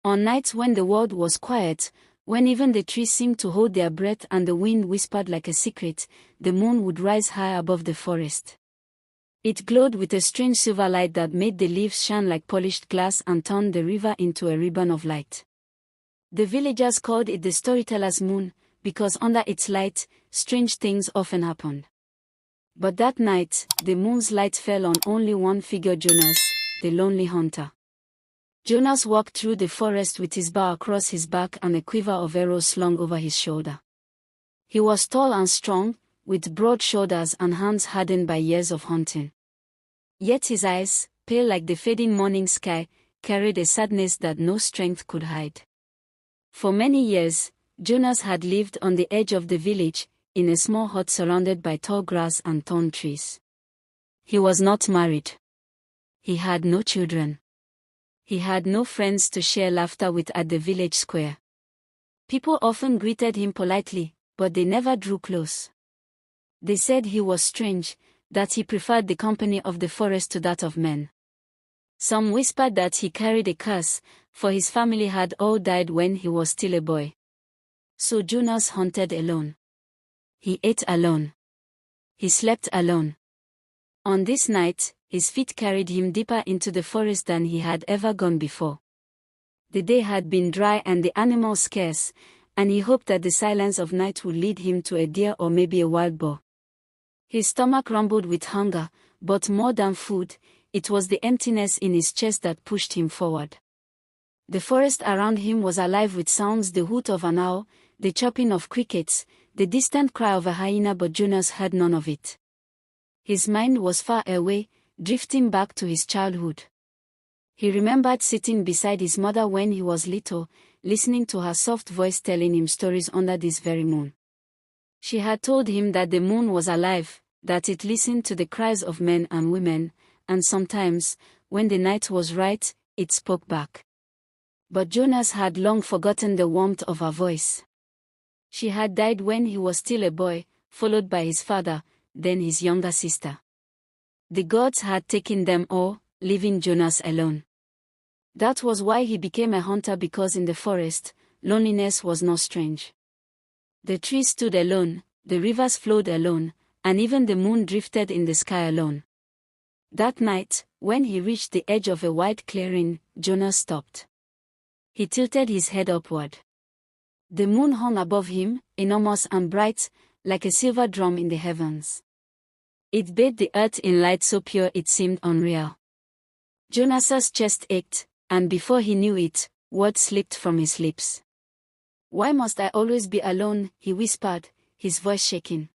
On nights when the world was quiet, when even the trees seemed to hold their breath and the wind whispered like a secret, the moon would rise high above the forest. It glowed with a strange silver light that made the leaves shine like polished glass and turned the river into a ribbon of light. The villagers called it the storyteller's moon, because under its light, strange things often happened. But that night, the moon's light fell on only one figure, Jonas, the lonely hunter. Jonas walked through the forest with his bow across his back and a quiver of arrows slung over his shoulder. He was tall and strong, with broad shoulders and hands hardened by years of hunting. Yet his eyes, pale like the fading morning sky, carried a sadness that no strength could hide. For many years, Jonas had lived on the edge of the village, in a small hut surrounded by tall grass and thorn trees. He was not married. He had no children. He had no friends to share laughter with at the village square. People often greeted him politely, but they never drew close. They said he was strange, that he preferred the company of the forest to that of men. Some whispered that he carried a curse, for his family had all died when he was still a boy. So Jonas hunted alone. He ate alone. He slept alone. On this night, his feet carried him deeper into the forest than he had ever gone before. The day had been dry and the animals scarce, and he hoped that the silence of night would lead him to a deer or maybe a wild boar. His stomach rumbled with hunger, but more than food, it was the emptiness in his chest that pushed him forward. The forest around him was alive with sounds: the hoot of an owl, the chirping of crickets, the distant cry of a hyena, but Jonas heard none of it. His mind was far away, drifting back to his childhood. He remembered sitting beside his mother when he was little, listening to her soft voice telling him stories under this very moon. She had told him that the moon was alive, that it listened to the cries of men and women, and sometimes, when the night was right, it spoke back. But Jonas had long forgotten the warmth of her voice. She had died when he was still a boy, followed by his father, then his younger sister. The gods had taken them all, leaving Jonas alone. That was why he became a hunter, because in the forest, loneliness was not strange. The trees stood alone, the rivers flowed alone, and even the moon drifted in the sky alone. That night, when he reached the edge of a wide clearing, Jonas stopped. He tilted his head upward. The moon hung above him, enormous and bright, like a silver drum in the heavens. It bathed the earth in light so pure it seemed unreal. Jonas's chest ached, and before he knew it, words slipped from his lips. "Why must I always be alone?" he whispered, his voice shaking.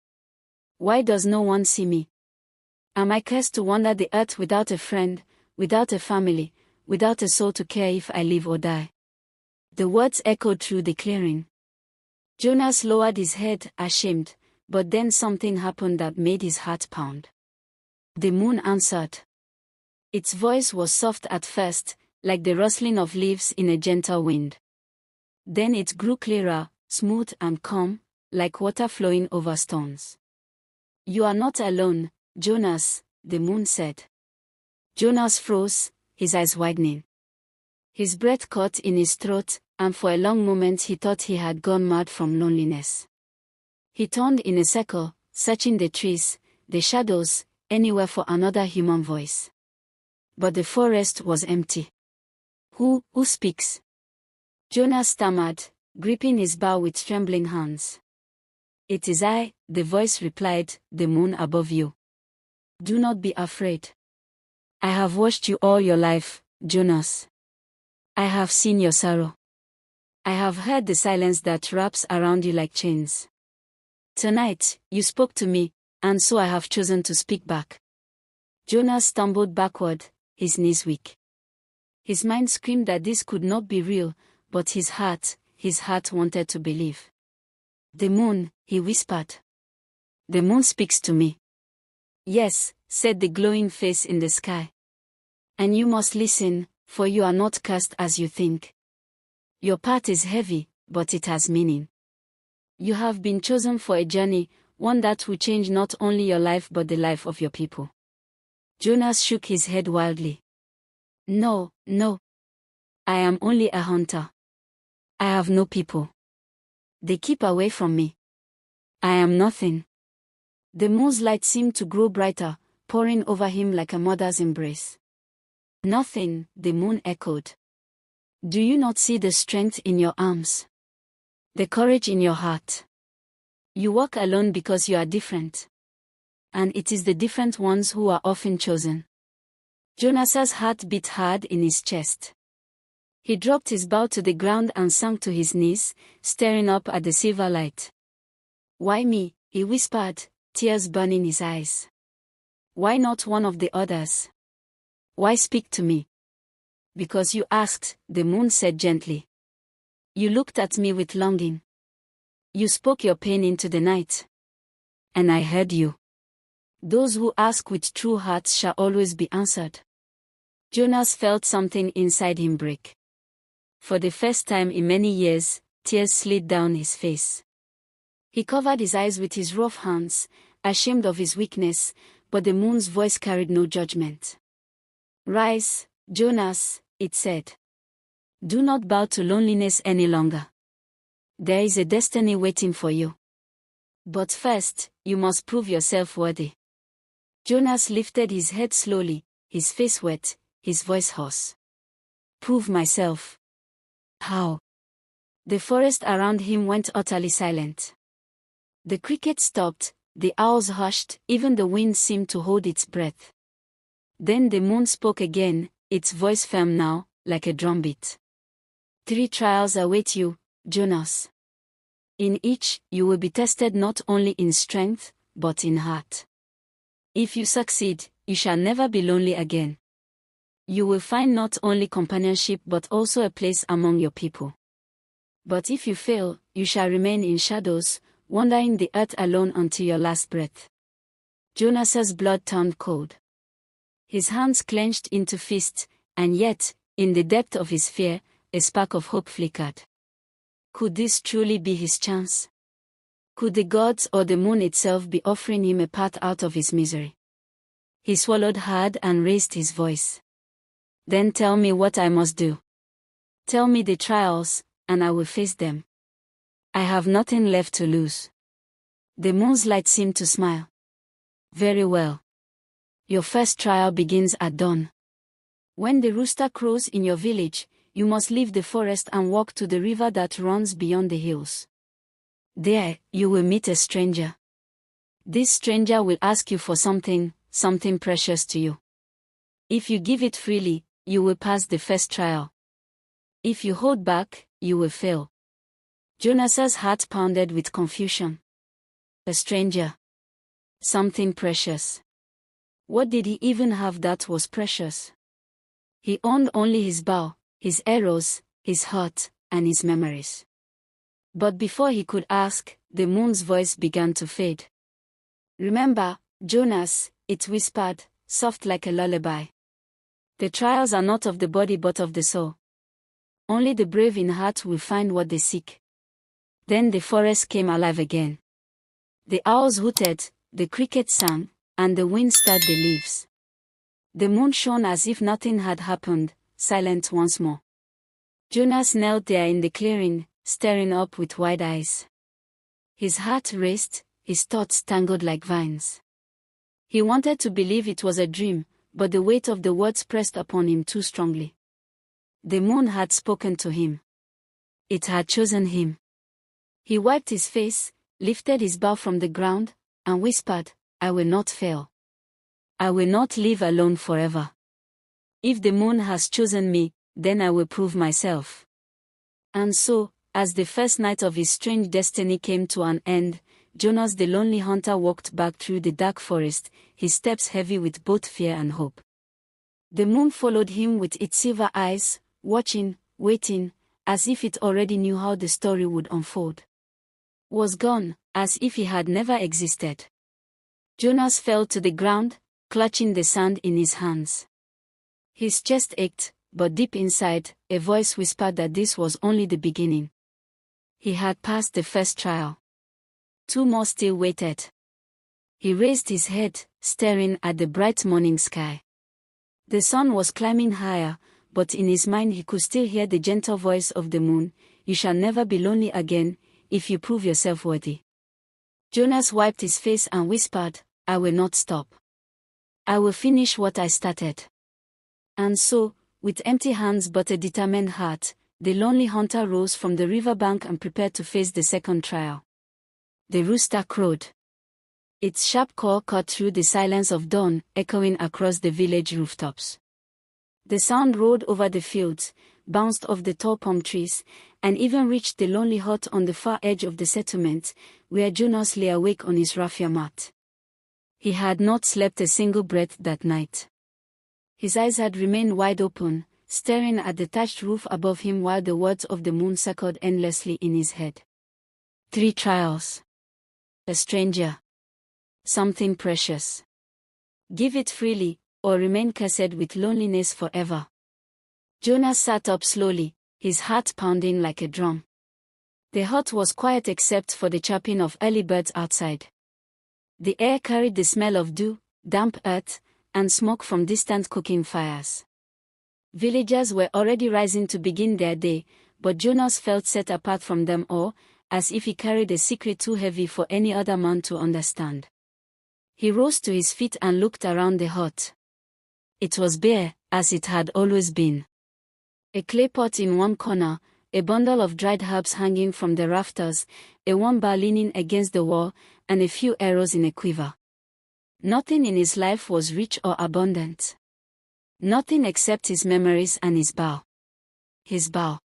"Why does no one see me? Am I cursed to wander the earth without a friend, without a family, without a soul to care if I live or die?" The words echoed through the clearing. Jonas lowered his head, ashamed, but then something happened that made his heart pound. The moon answered. Its voice was soft at first, like the rustling of leaves in a gentle wind. Then it grew clearer, smooth and calm, like water flowing over stones. "You are not alone, Jonas," the moon said. Jonas froze, his eyes widening. His breath caught in his throat, and for a long moment he thought he had gone mad from loneliness. He turned in a circle, searching the trees, the shadows, anywhere for another human voice. But the forest was empty. Who speaks?" Jonas stammered, gripping his bow with trembling hands. "It is I," the voice replied, "the moon above you. Do not be afraid. I have watched you all your life, Jonas. I have seen your sorrow. I have heard the silence that wraps around you like chains. Tonight, you spoke to me, and so I have chosen to speak back." Jonas stumbled backward, his knees weak. His mind screamed that this could not be real, but his heart wanted to believe. "The moon," he whispered. "The moon speaks to me." "Yes," said the glowing face in the sky. "And you must listen, for you are not cursed as you think. Your path is heavy, but it has meaning. You have been chosen for a journey, one that will change not only your life but the life of your people." Jonas shook his head wildly. No. I am only a hunter. I have no people. They keep away from me. I am nothing. The moon's light seemed to grow brighter, pouring over him like a mother's embrace. Nothing, the moon echoed. Do you not see the strength in your arms? The courage in your heart? You walk alone because you are different. And it is the different ones who are often chosen. Jonas's heart beat hard in his chest. He dropped his bow to the ground and sank to his knees, staring up at the silver light. Why me? He whispered, tears burning his eyes. Why not one of the others? Why speak to me? Because you asked, the moon said gently. You looked at me with longing. You spoke your pain into the night. And I heard you. Those who ask with true hearts shall always be answered. Jonas felt something inside him break. For the first time in many years, tears slid down his face. He covered his eyes with his rough hands, ashamed of his weakness, but the moon's voice carried no judgment. Rise, Jonas, it said. Do not bow to loneliness any longer. There is a destiny waiting for you. But first, you must prove yourself worthy. Jonas lifted his head slowly, his face wet, his voice hoarse. Prove myself. How? The forest around him went utterly silent. The crickets stopped, the owls hushed, even the wind seemed to hold its breath. Then the moon spoke again, its voice firm now, like a drumbeat. 3 trials await you, Jonas. In each, you will be tested not only in strength, but in heart. If you succeed, you shall never be lonely again. You will find not only companionship but also a place among your people. But if you fail, you shall remain in shadows, wandering the earth alone until your last breath. Jonas's blood turned cold. His hands clenched into fists, and yet, in the depth of his fear, a spark of hope flickered. Could this truly be his chance? Could the gods or the moon itself be offering him a path out of his misery? He swallowed hard and raised his voice. Then tell me what I must do. Tell me the trials, and I will face them. I have nothing left to lose. The moon's light seemed to smile. Very well. Your first trial begins at dawn. When the rooster crows in your village, you must leave the forest and walk to the river that runs beyond the hills. There, you will meet a stranger. This stranger will ask you for something precious to you. If you give it freely, you will pass the first trial. If you hold back, you will fail. Jonas's heart pounded with confusion. A stranger. Something precious. What did he even have that was precious? He owned only his bow, his arrows, his heart, and his memories. But before he could ask, the moon's voice began to fade. Remember, Jonas, it whispered, soft like a lullaby. The trials are not of the body but of the soul. Only the brave in heart will find what they seek. Then the forest came alive again. The owls hooted, the crickets sang, and the wind stirred the leaves. The moon shone as if nothing had happened, silent once more. Jonas knelt there in the clearing, staring up with wide eyes. His heart raced, his thoughts tangled like vines. He wanted to believe it was a dream, but the weight of the words pressed upon him too strongly. The moon had spoken to him. It had chosen him. He wiped his face, lifted his bow from the ground, and whispered, I will not fail. I will not live alone forever. If the moon has chosen me, then I will prove myself. And so, as the first night of his strange destiny came to an end, Jonas the lonely hunter walked back through the dark forest, his steps heavy with both fear and hope. The moon followed him with its silver eyes, watching, waiting, as if it already knew how the story would unfold. Was gone, as if he had never existed. Jonas fell to the ground, clutching the sand in his hands. His chest ached, but deep inside, a voice whispered that this was only the beginning. He had passed the first trial. 2 more still waited. He raised his head, staring at the bright morning sky. The sun was climbing higher, but in his mind he could still hear the gentle voice of the moon, "You shall never be lonely again, if you prove yourself worthy." Jonas wiped his face and whispered, "I will not stop. I will finish what I started." And so, with empty hands but a determined heart, the lonely hunter rose from the riverbank and prepared to face the second trial. The rooster crowed. Its sharp call cut through the silence of dawn, echoing across the village rooftops. The sound rolled over the fields, bounced off the tall palm trees, and even reached the lonely hut on the far edge of the settlement, where Jonas lay awake on his raffia mat. He had not slept a single breath that night. His eyes had remained wide open, staring at the thatched roof above him while the words of the moon circled endlessly in his head. 3 trials. A stranger. Something precious. Give it freely, or remain cursed with loneliness forever. Jonas sat up slowly, his heart pounding like a drum. The hut was quiet except for the chirping of early birds outside. The air carried the smell of dew, damp earth, and smoke from distant cooking fires. Villagers were already rising to begin their day, but Jonas felt set apart from them all, as if he carried a secret too heavy for any other man to understand. He rose to his feet and looked around the hut. It was bare, as it had always been. A clay pot in one corner, a bundle of dried herbs hanging from the rafters, a warm bar leaning against the wall, and a few arrows in a quiver. Nothing in his life was rich or abundant. Nothing except his memories and his bow. His bow.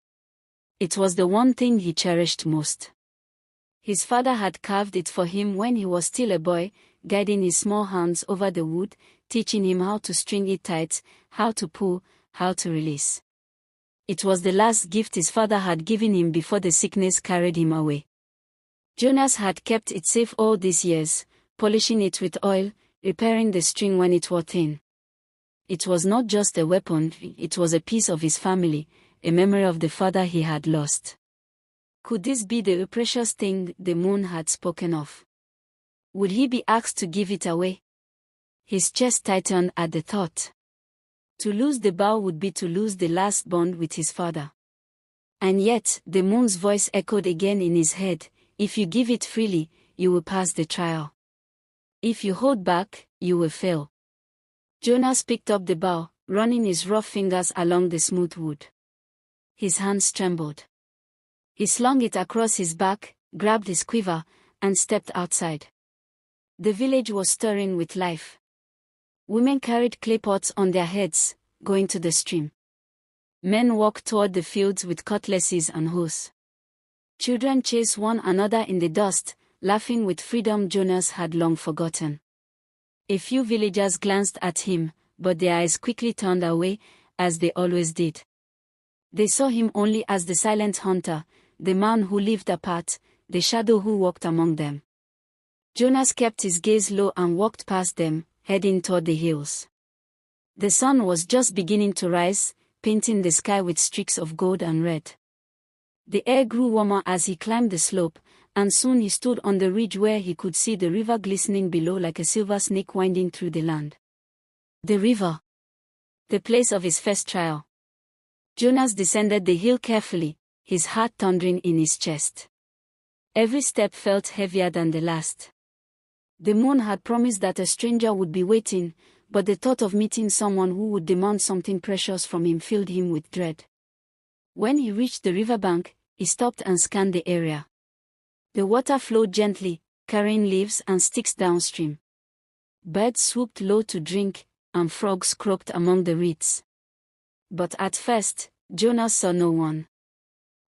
It was the one thing he cherished most. His father had carved it for him when he was still a boy, guiding his small hands over the wood, teaching him how to string it tight, how to pull, how to release. It was the last gift his father had given him before the sickness carried him away. Jonas had kept it safe all these years, polishing it with oil, repairing the string when it wore thin. It was not just a weapon, it was a piece of his family, a memory of the father he had lost. Could this be the precious thing the moon had spoken of? Would he be asked to give it away? His chest tightened at the thought. To lose the bow would be to lose the last bond with his father. And yet, the moon's voice echoed again in his head, "If you give it freely, you will pass the trial. If you hold back, you will fail." Jonas picked up the bow, running his rough fingers along the smooth wood. His hands trembled. He slung it across his back, grabbed his quiver, and stepped outside. The village was stirring with life. Women carried clay pots on their heads, going to the stream. Men walked toward the fields with cutlasses and hoes. Children chased one another in the dust, laughing with freedom Jonas had long forgotten. A few villagers glanced at him, but their eyes quickly turned away, as they always did. They saw him only as the silent hunter, the man who lived apart, the shadow who walked among them. Jonas kept his gaze low and walked past them, heading toward the hills. The sun was just beginning to rise, painting the sky with streaks of gold and red. The air grew warmer as he climbed the slope, and soon he stood on the ridge where he could see the river glistening below like a silver snake winding through the land. The river. The place of his first trial. Jonas descended the hill carefully, his heart thundering in his chest. Every step felt heavier than the last. The moon had promised that a stranger would be waiting, but the thought of meeting someone who would demand something precious from him filled him with dread. When he reached the riverbank, he stopped and scanned the area. The water flowed gently, carrying leaves and sticks downstream. Birds swooped low to drink, and frogs croaked among the reeds. But at first, Jonas saw no one.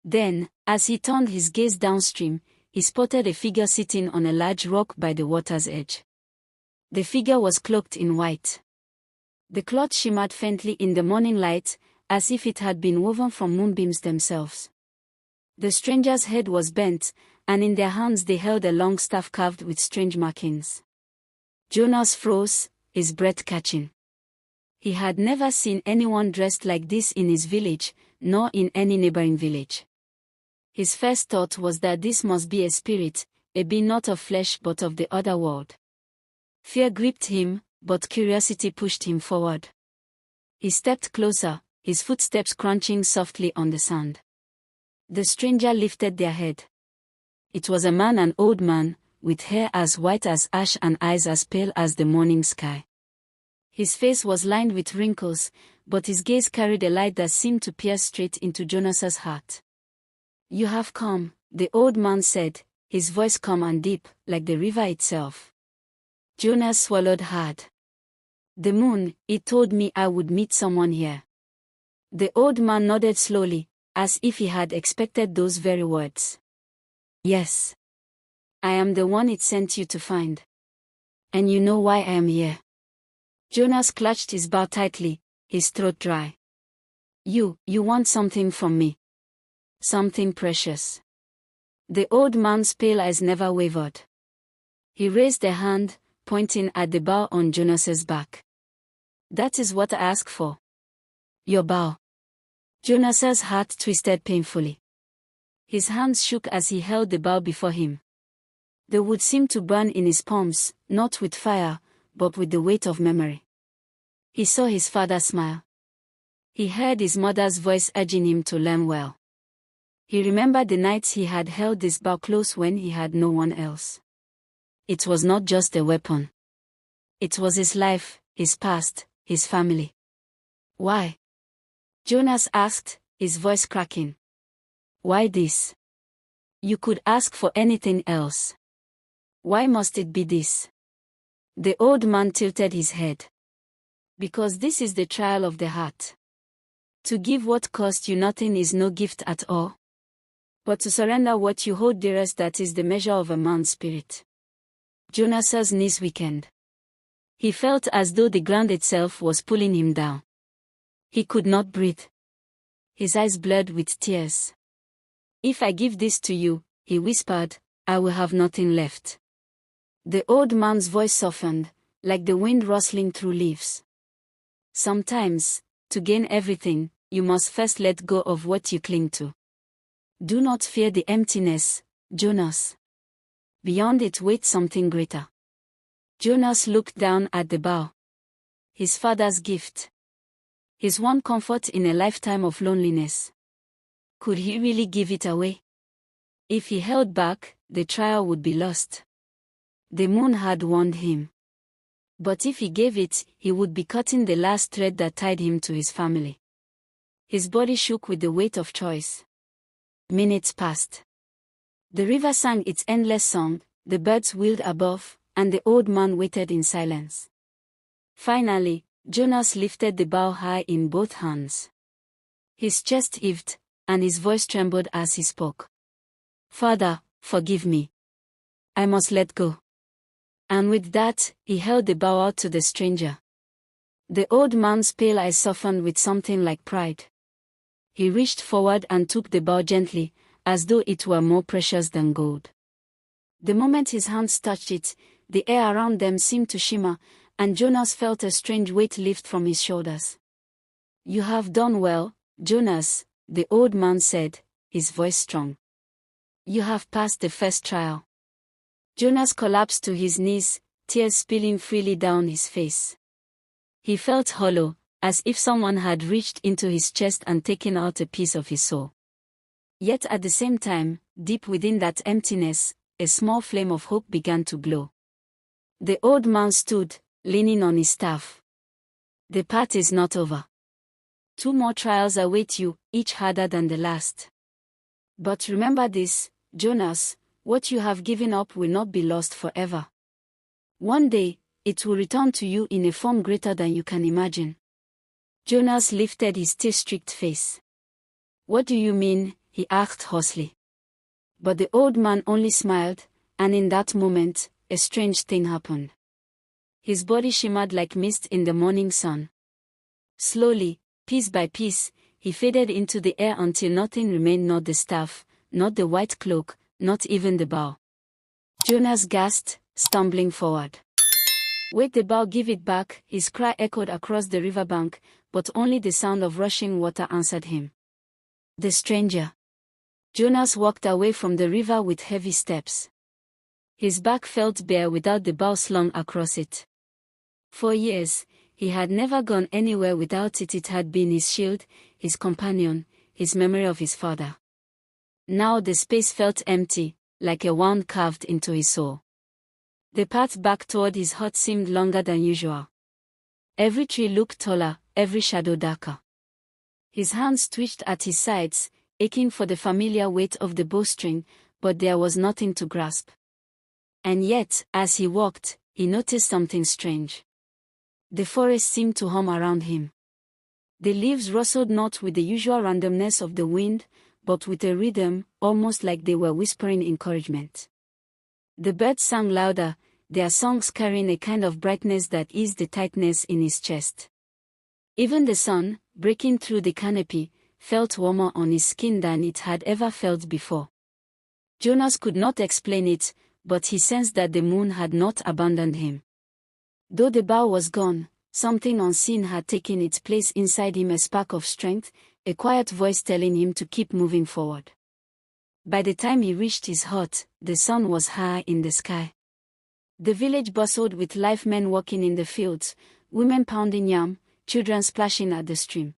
Then, as he turned his gaze downstream, he spotted a figure sitting on a large rock by the water's edge. The figure was cloaked in white. The cloth shimmered faintly in the morning light, as if it had been woven from moonbeams themselves. The stranger's head was bent, and in their hands they held a long staff carved with strange markings. Jonas froze, his breath catching. He had never seen anyone dressed like this in his village, nor in any neighboring village. His first thought was that this must be a spirit, a being not of flesh but of the other world. Fear gripped him, but curiosity pushed him forward. He stepped closer, his footsteps crunching softly on the sand. The stranger lifted their head. It was a man, an old man, with hair as white as ash and eyes as pale as the morning sky. His face was lined with wrinkles, but his gaze carried a light that seemed to pierce straight into Jonas's heart. "You have come," the old man said, his voice calm and deep, like the river itself. Jonas swallowed hard. "The moon, it told me I would meet someone here." The old man nodded slowly, as if he had expected those very words. "Yes. I am the one it sent you to find. And you know why I am here." Jonas clutched his bow tightly, his throat dry. You want something from me. Something precious." The old man's pale eyes never wavered. He raised a hand, pointing at the bow on Jonas's back. "That is what I ask for. Your bow." Jonas's heart twisted painfully. His hands shook as he held the bow before him. The wood seemed to burn in his palms, not with fire, but with the weight of memory. He saw his father smile. He heard his mother's voice urging him to learn well. He remembered the nights he had held this bow close when he had no one else. It was not just a weapon. It was his life, his past, his family. "Why?" Jonas asked, his voice cracking. "Why this? You could ask for anything else. Why must it be this?" The old man tilted his head. "Because this is the trial of the heart. To give what cost you nothing is no gift at all. But to surrender what you hold dearest, that is the measure of a man's spirit." Jonas's knees weakened. He felt as though the ground itself was pulling him down. He could not breathe. His eyes blurred with tears. "If I give this to you," he whispered, "I will have nothing left." The old man's voice softened, like the wind rustling through leaves. "Sometimes, to gain everything, you must first let go of what you cling to. Do not fear the emptiness, Jonas. Beyond it waits something greater." Jonas looked down at the bow. His father's gift. His one comfort in a lifetime of loneliness. Could he really give it away? If he held back, the trial would be lost. The moon had warned him. But if he gave it, he would be cutting the last thread that tied him to his family. His body shook with the weight of choice. Minutes passed. The river sang its endless song, the birds wheeled above, and the old man waited in silence. Finally, Jonas lifted the bow high in both hands. His chest heaved, and his voice trembled as he spoke. "Father, forgive me. I must let go." And with that, he held the bow out to the stranger. The old man's pale eyes softened with something like pride. He reached forward and took the bow gently, as though it were more precious than gold. The moment his hands touched it, the air around them seemed to shimmer, and Jonas felt a strange weight lift from his shoulders. "You have done well, Jonas," the old man said, his voice strong. "You have passed the first trial." Jonas collapsed to his knees, tears spilling freely down his face. He felt hollow, as if someone had reached into his chest and taken out a piece of his soul. Yet at the same time, deep within that emptiness, a small flame of hope began to glow. The old man stood, leaning on his staff. "The path is not over. 2 more trials await you, each harder than the last. But remember this, Jonas, what you have given up will not be lost forever. One day, it will return to you in a form greater than you can imagine." Jonas lifted his tear-streaked face. "What do you mean?" he asked hoarsely. But the old man only smiled, and in that moment, a strange thing happened. His body shimmered like mist in the morning sun. Slowly, piece by piece, he faded into the air until nothing remained, not the staff, not the white cloak, not even the bow. Jonas gasped, stumbling forward. "Wait, the bow, give it back," his cry echoed across the riverbank, but only the sound of rushing water answered him. The stranger. Jonas walked away from the river with heavy steps. His back felt bare without the bow slung across it. For years, He had never gone anywhere without it. It had been his shield, his companion, his memory of his father. Now the space felt empty, like a wound carved into his soul. The path back toward his hut seemed longer than usual. Every tree looked taller, every shadow darker. His hands twitched at his sides, aching for the familiar weight of the bowstring, but there was nothing to grasp. And yet, as he walked, he noticed something strange. The forest seemed to hum around him. The leaves rustled not with the usual randomness of the wind, but with a rhythm, almost like they were whispering encouragement. The birds sang louder, their songs carrying a kind of brightness that eased the tightness in his chest. Even the sun, breaking through the canopy, felt warmer on his skin than it had ever felt before. Jonas could not explain it, but he sensed that the moon had not abandoned him. Though the bow was gone, something unseen had taken its place inside him, a spark of strength, a quiet voice telling him to keep moving forward. By the time he reached his hut, the sun was high in the sky. The village bustled with life, men walking in the fields, women pounding yam, children splashing at the stream.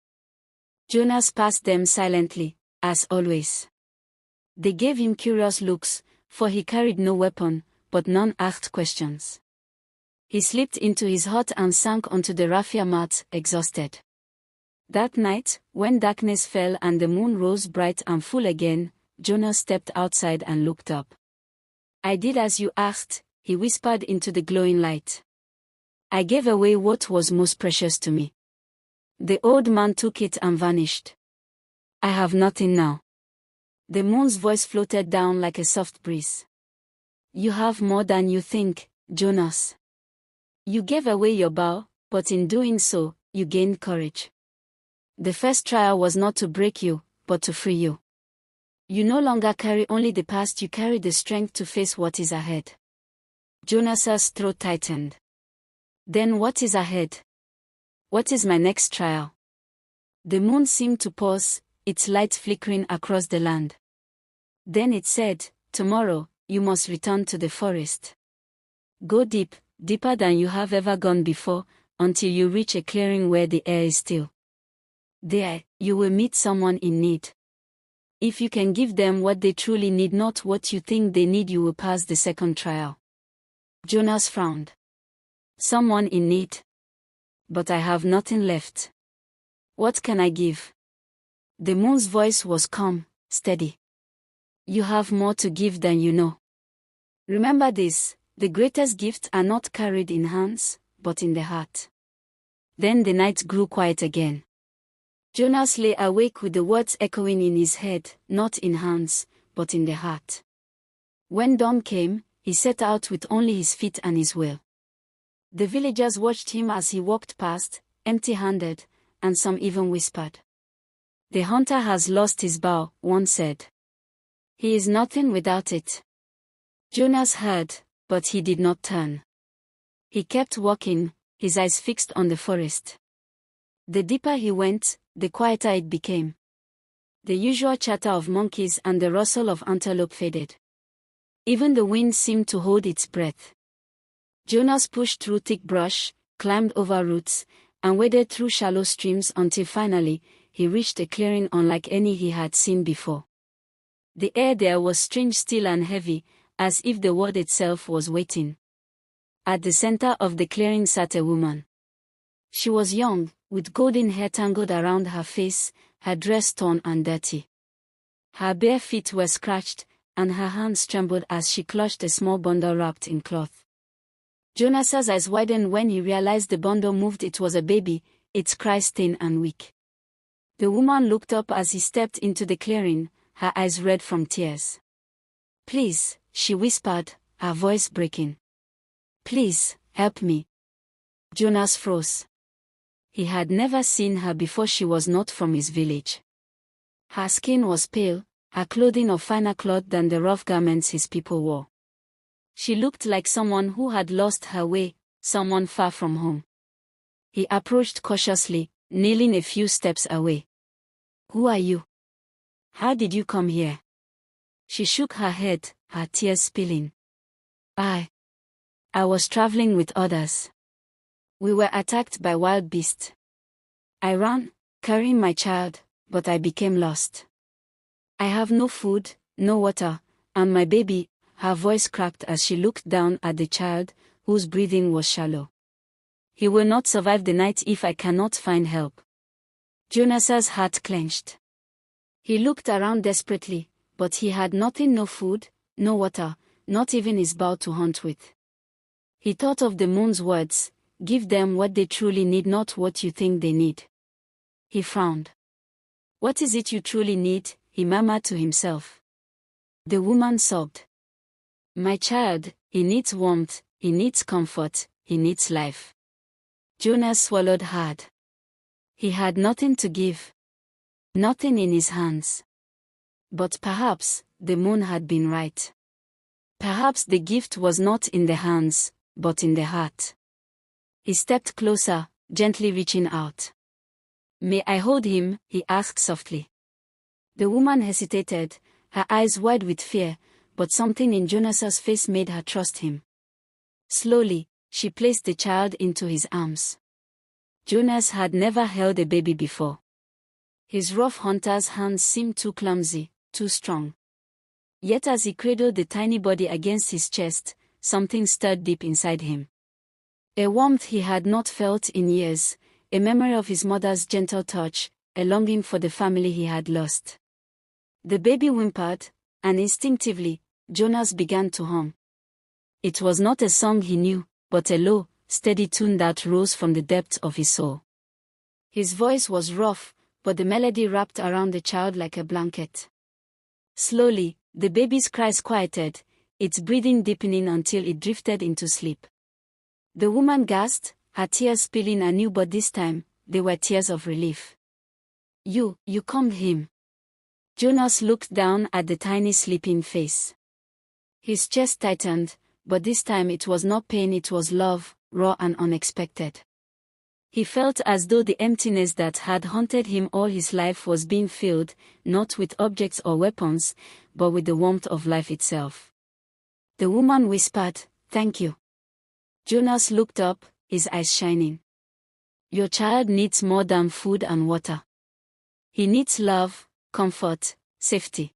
Jonas passed them silently, as always. They gave him curious looks, for he carried no weapon, but none asked questions. He slipped into his hut and sank onto the raffia mat, exhausted. That night, when darkness fell and the moon rose bright and full again, Jonas stepped outside and looked up. "I did as you asked," he whispered into the glowing light. "I gave away what was most precious to me." The old man took it and vanished. "I have nothing now." The moon's voice floated down like a soft breeze. "You have more than you think, Jonas. You gave away your bow, but in doing so, you gained courage. The first trial was not to break you, but to free you. You no longer carry only the past, you carry the strength to face what is ahead." Jonas's throat tightened. "Then what is ahead? What is my next trial?" The moon seemed to pause, its light flickering across the land. Then it said, "Tomorrow, you must return to the forest. Go deep, deeper than you have ever gone before, until you reach a clearing where the air is still. There, you will meet someone in need. If you can give them what they truly need, not what you think they need, you will pass the second trial." Jonas frowned. "Someone in need? But I have nothing left. What can I give?" The moon's voice was calm, steady. "You have more to give than you know. Remember this, the greatest gifts are not carried in hands, but in the heart." Then the night grew quiet again. Jonas lay awake with the words echoing in his head, not in hands, but in the heart. When dawn came, he set out with only his feet and his will. The villagers watched him as he walked past, empty-handed, and some even whispered. "The hunter has lost his bow," one said. "He is nothing without it." Jonas heard, but he did not turn. He kept walking, his eyes fixed on the forest. The deeper he went, the quieter it became. The usual chatter of monkeys and the rustle of antelope faded. Even the wind seemed to hold its breath. Jonas pushed through thick brush, climbed over roots, and waded through shallow streams until finally, he reached a clearing unlike any he had seen before. The air there was strange, still and heavy, as if the world itself was waiting. At the center of the clearing sat a woman. She was young, with golden hair tangled around her face, her dress torn and dirty. Her bare feet were scratched, and her hands trembled as she clutched a small bundle wrapped in cloth. Jonas's eyes widened when he realized the bundle moved. It was a baby, its cry thin and weak. The woman looked up as he stepped into the clearing, her eyes red from tears. "Please," she whispered, her voice breaking. "Please, help me." Jonas froze. He had never seen her before. She was not from his village. Her skin was pale, her clothing of finer cloth than the rough garments his people wore. She looked like someone who had lost her way, someone far from home. He approached cautiously, kneeling a few steps away. "Who are you? How did you come here?" She shook her head, her tears spilling. I was traveling with others. We were attacked by wild beasts. I ran, carrying my child, but I became lost. I have no food, no water, and my baby," her voice cracked as she looked down at the child, whose breathing was shallow. "He will not survive the night if I cannot find help." Jonas's heart clenched. He looked around desperately, but he had nothing, no food, no water, not even his bow to hunt with. He thought of the moon's words, "Give them what they truly need, not what you think they need." He frowned. "What is it you truly need?" he murmured to himself. The woman sobbed. "My child, he needs warmth, he needs comfort, he needs life." Jonas swallowed hard. He had nothing to give. Nothing in his hands. But perhaps the moon had been right. Perhaps the gift was not in the hands, but in the heart. He stepped closer, gently reaching out. "May I hold him?" he asked softly. The woman hesitated, her eyes wide with fear, but something in Jonas's face made her trust him. Slowly, she placed the child into his arms. Jonas had never held a baby before. His rough hunter's hands seemed too clumsy, too strong. Yet as he cradled the tiny body against his chest, something stirred deep inside him. A warmth he had not felt in years, a memory of his mother's gentle touch, a longing for the family he had lost. The baby whimpered, and instinctively, Jonas began to hum. It was not a song he knew, but a low, steady tune that rose from the depths of his soul. His voice was rough, but the melody wrapped around the child like a blanket. Slowly, the baby's cries quieted, its breathing deepening until it drifted into sleep. The woman gasped, her tears spilling anew, but this time, they were tears of relief. You calmed him." Jonas looked down at the tiny sleeping face. His chest tightened, but this time it was not pain, it was love, raw and unexpected. He felt as though the emptiness that had haunted him all his life was being filled, not with objects or weapons, but with the warmth of life itself. The woman whispered, "Thank you." Jonas looked up, his eyes shining. "Your child needs more than food and water. He needs love, comfort, safety.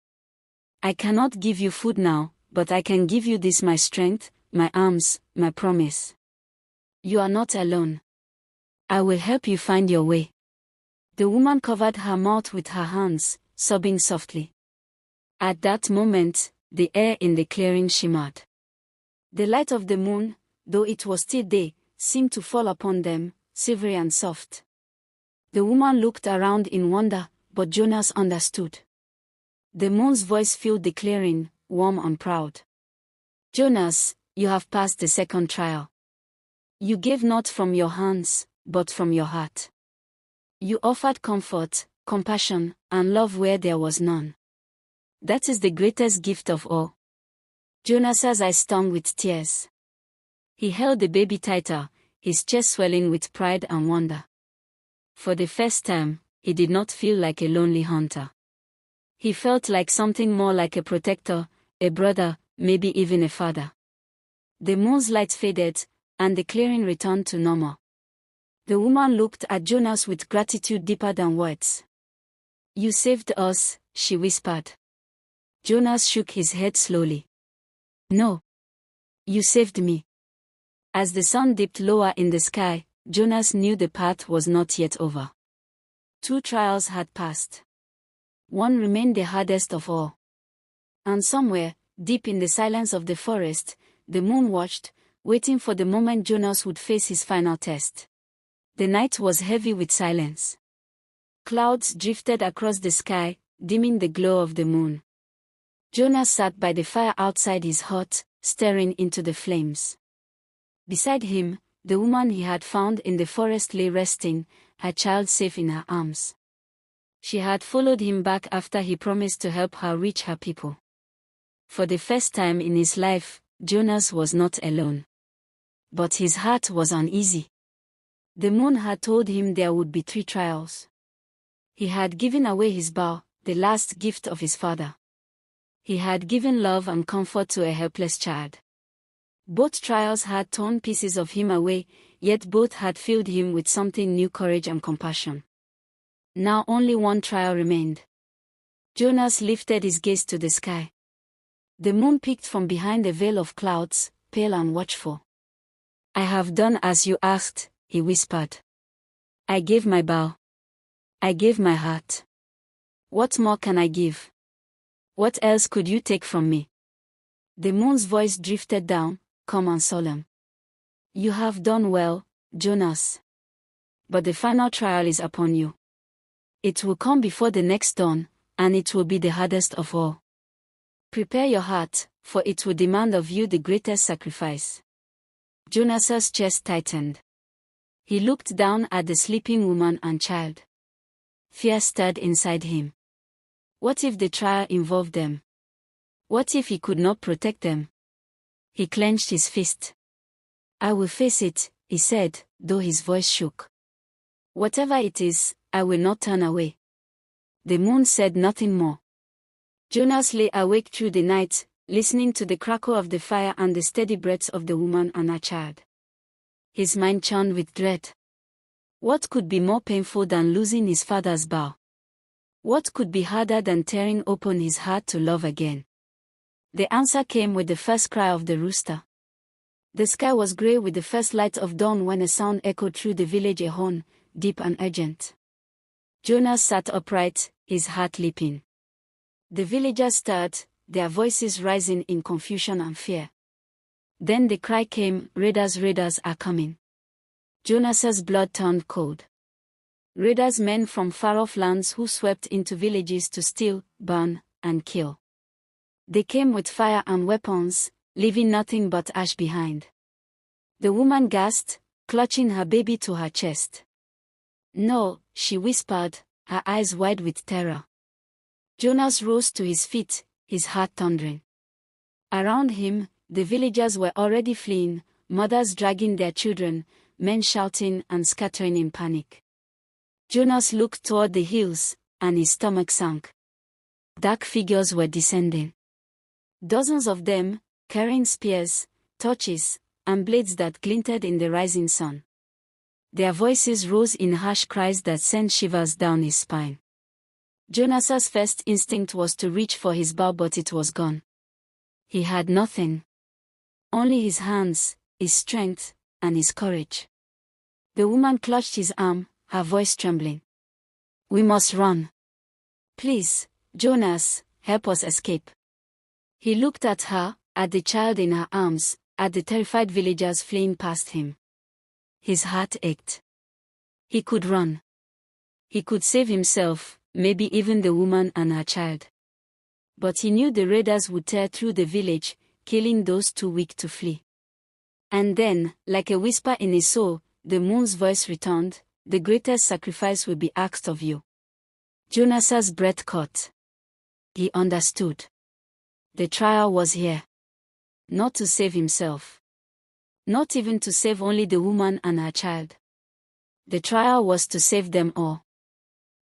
I cannot give you food now, but I can give you this: my strength, my arms, my promise. You are not alone. I will help you find your way." The woman covered her mouth with her hands, sobbing softly. At that moment, the air in the clearing shimmered. The light of the moon, though it was still day, seemed to fall upon them, silvery and soft. The woman looked around in wonder, but Jonas understood. The moon's voice filled the clearing, warm and proud. "Jonas, you have passed the second trial. You gave not from your hands, but from your heart. You offered comfort, compassion, and love where there was none. That is the greatest gift of all." Jonas's eyes stung with tears. He held the baby tighter, his chest swelling with pride and wonder. For the first time, he did not feel like a lonely hunter. He felt like something more, like a protector, a brother, maybe even a father. The moon's light faded, and the clearing returned to normal. The woman looked at Jonas with gratitude deeper than words. "You saved us," she whispered. Jonas shook his head slowly. "No. You saved me." As the sun dipped lower in the sky, Jonas knew the path was not yet over. 2 trials had passed. One remained the hardest of all. And somewhere, deep in the silence of the forest, the moon watched, waiting for the moment Jonas would face his final test. The night was heavy with silence. Clouds drifted across the sky, dimming the glow of the moon. Jonas sat by the fire outside his hut, staring into the flames. Beside him, the woman he had found in the forest lay resting, her child safe in her arms. She had followed him back after he promised to help her reach her people. For the first time in his life, Jonas was not alone. But his heart was uneasy. The moon had told him there would be 3 trials. He had given away his bow, the last gift of his father. He had given love and comfort to a helpless child. Both trials had torn pieces of him away, yet both had filled him with something new: courage and compassion. Now only one trial remained. Jonas lifted his gaze to the sky. The moon peeked from behind a veil of clouds, pale and watchful. "I have done as you asked," he whispered. "I gave my bow. I gave my heart. What more can I give? What else could you take from me?" The moon's voice drifted down, calm and solemn. "You have done well, Jonas. But the final trial is upon you. It will come before the next dawn, and it will be the hardest of all. Prepare your heart, for it will demand of you the greatest sacrifice." Jonas's chest tightened. He looked down at the sleeping woman and child. Fear stirred inside him. What if the trial involved them? What if he could not protect them? He clenched his fist. "I will face it," he said, though his voice shook. "Whatever it is, I will not turn away." The moon said nothing more. Jonas lay awake through the night, listening to the crackle of the fire and the steady breaths of the woman and her child. His mind churned with dread. What could be more painful than losing his father's bow? What could be harder than tearing open his heart to love again? The answer came with the first cry of the rooster. The sky was grey with the first light of dawn when a sound echoed through the village, a horn, deep and urgent. Jonas sat upright, his heart leaping. The villagers stirred, their voices rising in confusion and fear. Then the cry came, "Raiders, raiders are coming." Jonas's blood turned cold. Raiders, men from far-off lands who swept into villages to steal, burn, and kill. They came with fire and weapons, leaving nothing but ash behind. The woman gasped, clutching her baby to her chest. "No," she whispered, her eyes wide with terror. Jonas rose to his feet, his heart thundering. Around him, the villagers were already fleeing, mothers dragging their children, men shouting and scattering in panic. Jonas looked toward the hills, and his stomach sank. Dark figures were descending. Dozens of them, carrying spears, torches, and blades that glinted in the rising sun. Their voices rose in harsh cries that sent shivers down his spine. Jonas's first instinct was to reach for his bow, but it was gone. He had nothing. Only his hands, his strength, and his courage. The woman clutched his arm, her voice trembling. "We must run. Please, Jonas, help us escape." He looked at her, at the child in her arms, at the terrified villagers fleeing past him. His heart ached. He could run. He could save himself, maybe even the woman and her child. But he knew the raiders would tear through the village, killing those too weak to flee. And then, like a whisper in his soul, the moon's voice returned, "The greatest sacrifice will be asked of you." Jonas's breath caught. He understood. The trial was here. Not to save himself. Not even to save only the woman and her child. The trial was to save them all.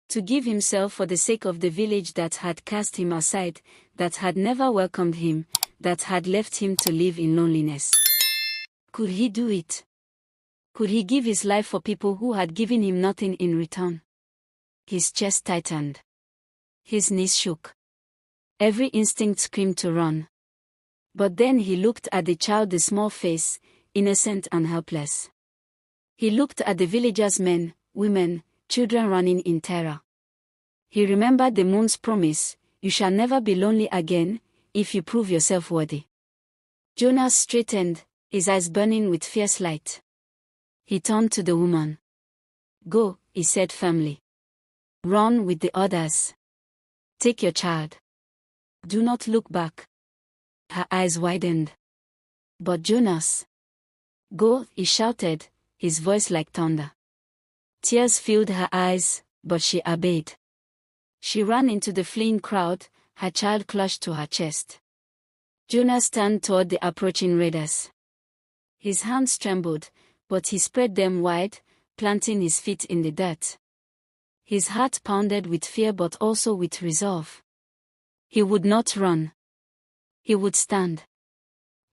To give himself for the sake of the village that had cast him aside, that had never welcomed him, that had left him to live in loneliness. Could he do it? Could he give his life for people who had given him nothing in return? His chest tightened. His knees shook. Every instinct screamed to run. But then he looked at the child, the small face, innocent and helpless. He looked at the villagers' men, women, children running in terror. He remembered the moon's promise, "You shall never be lonely again, if you prove yourself worthy." Jonas straightened, his eyes burning with fierce light. He turned to the woman. "Go," he said firmly. "Run with the others. Take your child. Do not look back." Her eyes widened. "But Jonas." "Go," he shouted, his voice like thunder. Tears filled her eyes, but she obeyed. She ran into the fleeing crowd, her child clutched to her chest. Jonas turned toward the approaching raiders. His hands trembled, but he spread them wide, planting his feet in the dirt. His heart pounded with fear but also with resolve. He would not run. He would stand.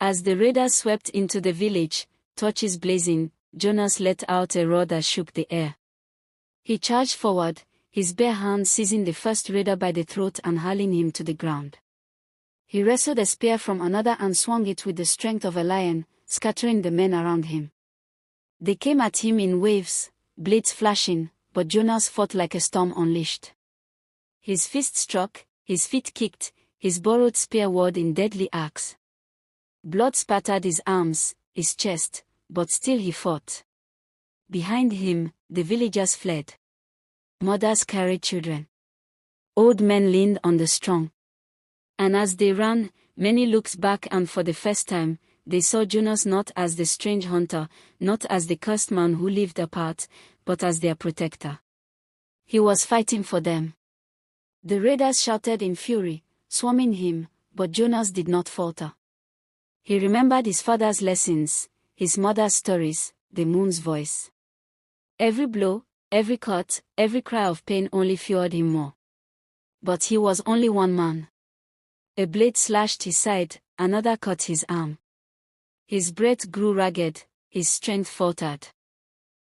As the raiders swept into the village, torches blazing, Jonas let out a roar that shook the air. He charged forward, his bare hand seizing the first raider by the throat and hurling him to the ground. He wrestled a spear from another and swung it with the strength of a lion, scattering the men around him. They came at him in waves, blades flashing, but Jonas fought like a storm unleashed. His fist struck, his feet kicked, his borrowed spear whirled in deadly arcs. Blood spattered his arms, his chest, but still he fought. Behind him, the villagers fled. Mothers carried children. Old men leaned on the strong. And as they ran, many looked back, and for the first time, they saw Jonas not as the strange hunter, not as the cursed man who lived apart, but as their protector. He was fighting for them. The raiders shouted in fury, swarming him, but Jonas did not falter. He remembered his father's lessons, his mother's stories, the moon's voice. Every blow, every cut, every cry of pain only fueled him more. But he was only one man. A blade slashed his side, another cut his arm. His breath grew ragged, his strength faltered.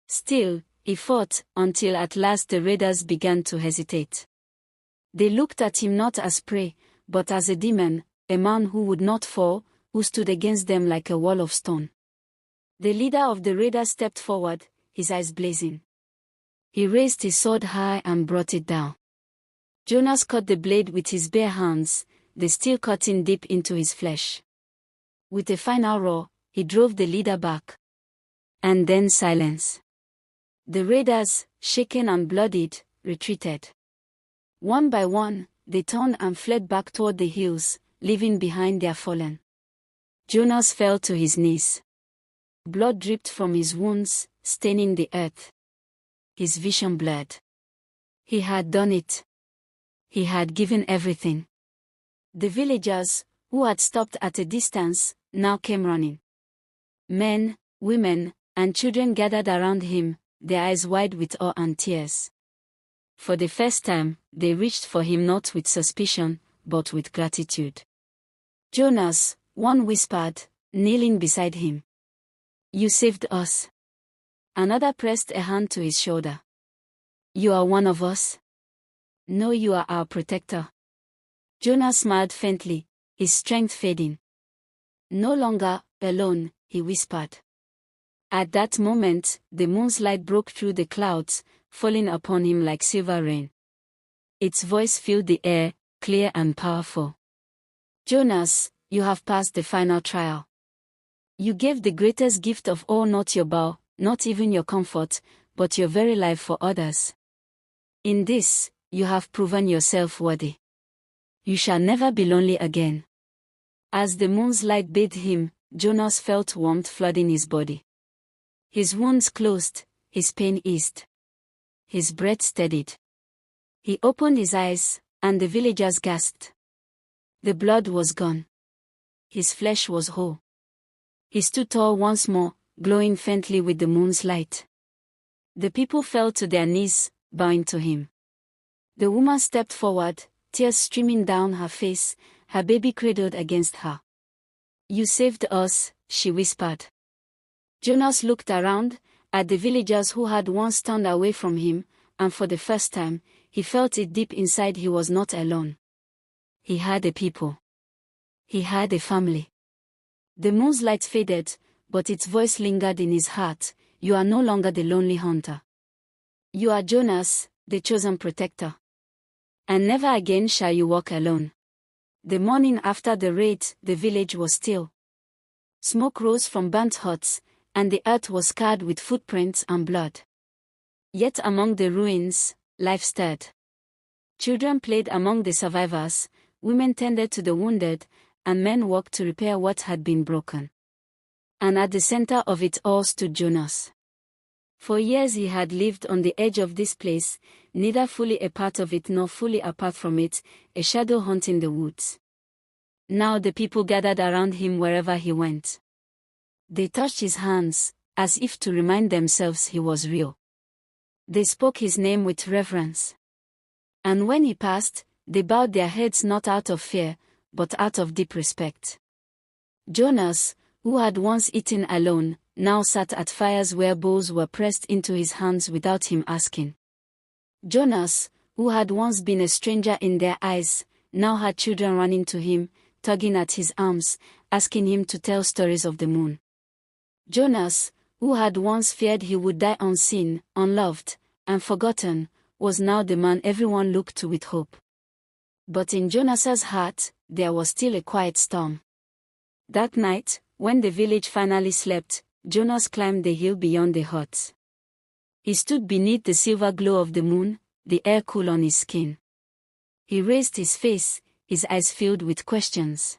Still, he fought, until at last the raiders began to hesitate. They looked at him not as prey, but as a demon, a man who would not fall, who stood against them like a wall of stone. The leader of the raiders stepped forward, his eyes blazing. He raised his sword high and brought it down. Jonas caught the blade with his bare hands, the steel cutting deep into his flesh. With a final roar, he drove the leader back. And then silence. The raiders, shaken and bloodied, retreated. One by one, they turned and fled back toward the hills, leaving behind their fallen. Jonas fell to his knees. Blood dripped from his wounds, staining the earth. His vision blurred. He had done it. He had given everything. The villagers, who had stopped at a distance, now came running. Men, women, and children gathered around him, their eyes wide with awe and tears. For the first time, they reached for him not with suspicion, but with gratitude. Jonas, one whispered, kneeling beside him. You saved us. Another pressed a hand to his shoulder. You are one of us. No, you are our protector. Jonas smiled faintly, his strength fading. No longer alone, he whispered. At that moment, the moon's light broke through the clouds, falling upon him like silver rain. Its voice filled the air, clear and powerful. Jonas, you have passed the final trial. You gave the greatest gift of all, not your bow, not even your comfort, but your very life for others. In this, you have proven yourself worthy. You shall never be lonely again. As the moon's light bathed him, Jonas felt warmth flooding his body. His wounds closed, his pain eased. His breath steadied. He opened his eyes, and the villagers gasped. The blood was gone. His flesh was whole. He stood tall once more, glowing faintly with the moon's light. The people fell to their knees, bowing to him. The woman stepped forward, tears streaming down her face, her baby cradled against her. You saved us, she whispered. Jonas looked around, at the villagers who had once turned away from him, and for the first time, he felt it deep inside he was not alone. He had a people. He had a family. The moon's light faded, but its voice lingered in his heart. You are no longer the lonely hunter. You are Jonas, the chosen protector. And never again shall you walk alone. The morning after the raid, the village was still. Smoke rose from burnt huts, and the earth was scarred with footprints and blood. Yet among the ruins, life stirred. Children played among the survivors, women tended to the wounded, and men worked to repair what had been broken. And at the center of it all stood Jonas. For years he had lived on the edge of this place, neither fully a part of it nor fully apart from it, a shadow haunting the woods. Now the people gathered around him wherever he went. They touched his hands, as if to remind themselves he was real. They spoke his name with reverence. And when he passed, they bowed their heads not out of fear, but out of deep respect. Jonas, who had once eaten alone, now sat at fires where bowls were pressed into his hands without him asking. Jonas, who had once been a stranger in their eyes, now had children running to him, tugging at his arms, asking him to tell stories of the moon. Jonas, who had once feared he would die unseen, unloved, and forgotten, was now the man everyone looked to with hope. But in Jonas's heart, there was still a quiet storm. That night, when the village finally slept, Jonas climbed the hill beyond the huts. He stood beneath the silver glow of the moon, the air cool on his skin. He raised his face, his eyes filled with questions.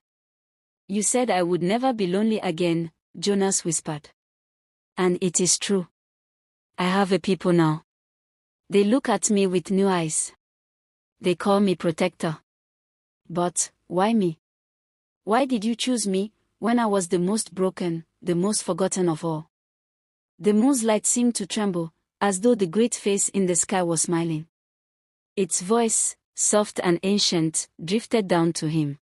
"You said I would never be lonely again," Jonas whispered. "And it is true. I have a people now. They look at me with new eyes. They call me protector. But, why me? Why did you choose me, when I was the most broken, the most forgotten of all?" The moon's light seemed to tremble, as though the great face in the sky was smiling. Its voice, soft and ancient, drifted down to him.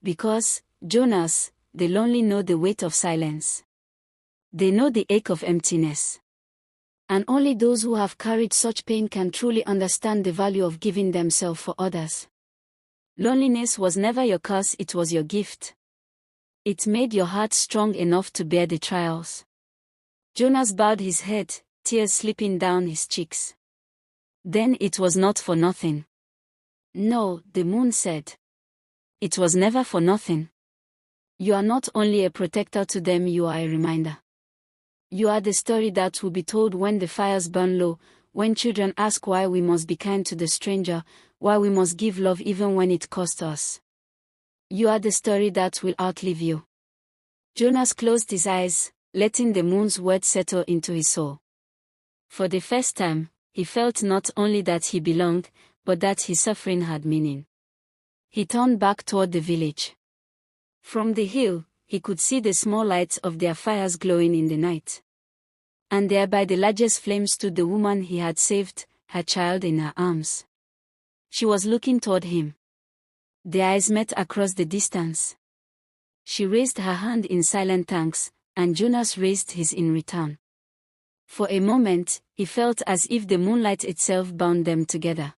"Because, Jonas, the lonely know the weight of silence. They know the ache of emptiness. And only those who have carried such pain can truly understand the value of giving themselves for others. Loneliness was never your curse, it was your gift. It made your heart strong enough to bear the trials." Jonas bowed his head, tears slipping down his cheeks. "Then it was not for nothing." "No," the moon said. "It was never for nothing. You are not only a protector to them, you are a reminder. You are the story that will be told when the fires burn low, when children ask why we must be kind to the stranger, why we must give love even when it costs us. You are the story that will outlive you." Jonas closed his eyes, letting the moon's words settle into his soul. For the first time, he felt not only that he belonged, but that his suffering had meaning. He turned back toward the village. From the hill, he could see the small lights of their fires glowing in the night. And there by the largest flame stood the woman he had saved, her child in her arms. She was looking toward him. Their eyes met across the distance. She raised her hand in silent thanks, and Jonas raised his in return. For a moment, he felt as if the moonlight itself bound them together.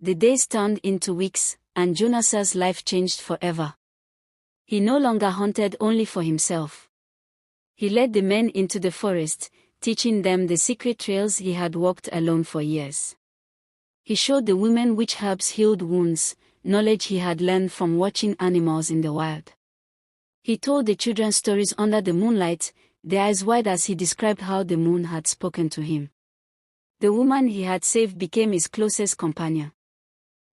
The days turned into weeks, and Jonas's life changed forever. He no longer hunted only for himself. He led the men into the forest, teaching them the secret trails he had walked alone for years. He showed the women which herbs healed wounds, knowledge he had learned from watching animals in the wild. He told the children stories under the moonlight, their eyes wide as he described how the moon had spoken to him. The woman he had saved became his closest companion.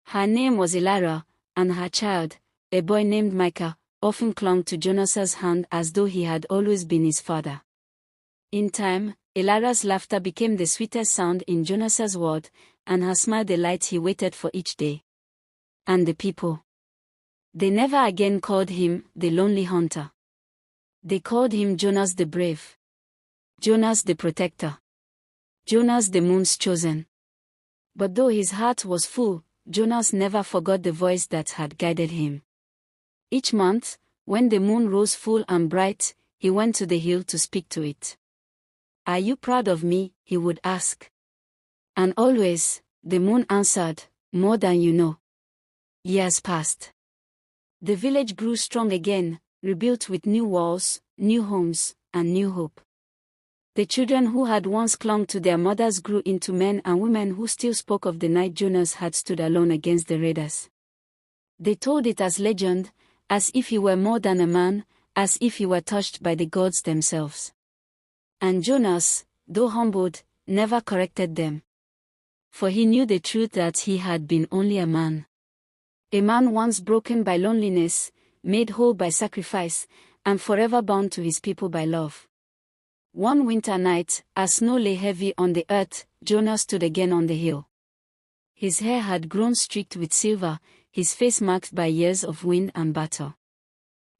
Her name was Elara, and her child, a boy named Micah, often clung to Jonas's hand as though he had always been his father. In time, Elara's laughter became the sweetest sound in Jonas's world, and her smile the light he waited for each day. And the people. They never again called him the lonely hunter. They called him Jonas the brave. Jonas the protector. Jonas the moon's chosen. But though his heart was full, Jonas never forgot the voice that had guided him. Each month, when the moon rose full and bright, he went to the hill to speak to it. "Are you proud of me?" he would ask. And always, the moon answered, "More than you know." Years passed. The village grew strong again, rebuilt with new walls, new homes, and new hope. The children who had once clung to their mothers grew into men and women who still spoke of the night Jonas had stood alone against the raiders. They told it as legend, as if he were more than a man, as if he were touched by the gods themselves. And Jonas, though humbled, never corrected them. For he knew the truth that he had been only a man. A man once broken by loneliness, made whole by sacrifice, and forever bound to his people by love. One winter night, as snow lay heavy on the earth, Jonas stood again on the hill. His hair had grown streaked with silver, his face marked by years of wind and battle.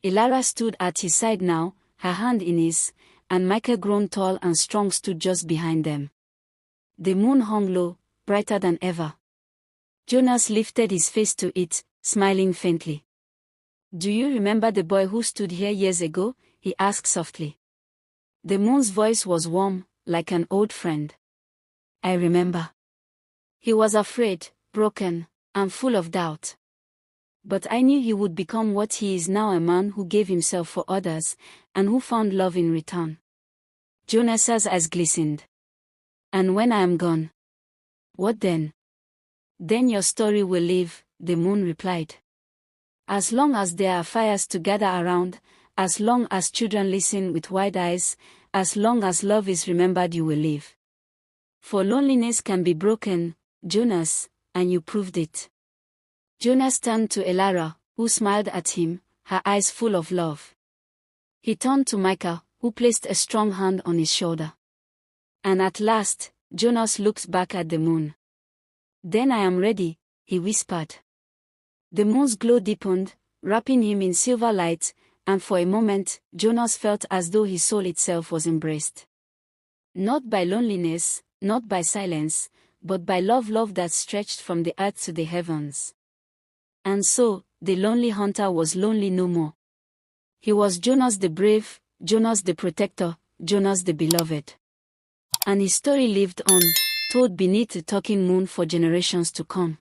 Elara stood at his side now, her hand in his, and Micah, grown tall and strong, stood just behind them. The moon hung low, brighter than ever. Jonas lifted his face to it, smiling faintly. Do you remember the boy who stood here years ago? He asked softly. The moon's voice was warm, like an old friend. I remember. He was afraid, broken, and full of doubt. But I knew he would become what he is now, a man who gave himself for others, and who found love in return. Jonas's eyes glistened. And when I am gone? What then? Then your story will live, the moon replied. As long as there are fires to gather around, as long as children listen with wide eyes, as long as love is remembered, you will live. For loneliness can be broken, Jonas, and you proved it. Jonas turned to Elara, who smiled at him, her eyes full of love. He turned to Micah, who placed a strong hand on his shoulder. And at last, Jonas looked back at the moon. Then I am ready, he whispered. The moon's glow deepened, wrapping him in silver light, and for a moment, Jonas felt as though his soul itself was embraced. Not by loneliness, not by silence, but by love that stretched from the earth to the heavens. And so, the lonely hunter was lonely no more. He was Jonas the brave, Jonas the protector, Jonas the beloved. And his story lived on, told beneath the talking moon for generations to come.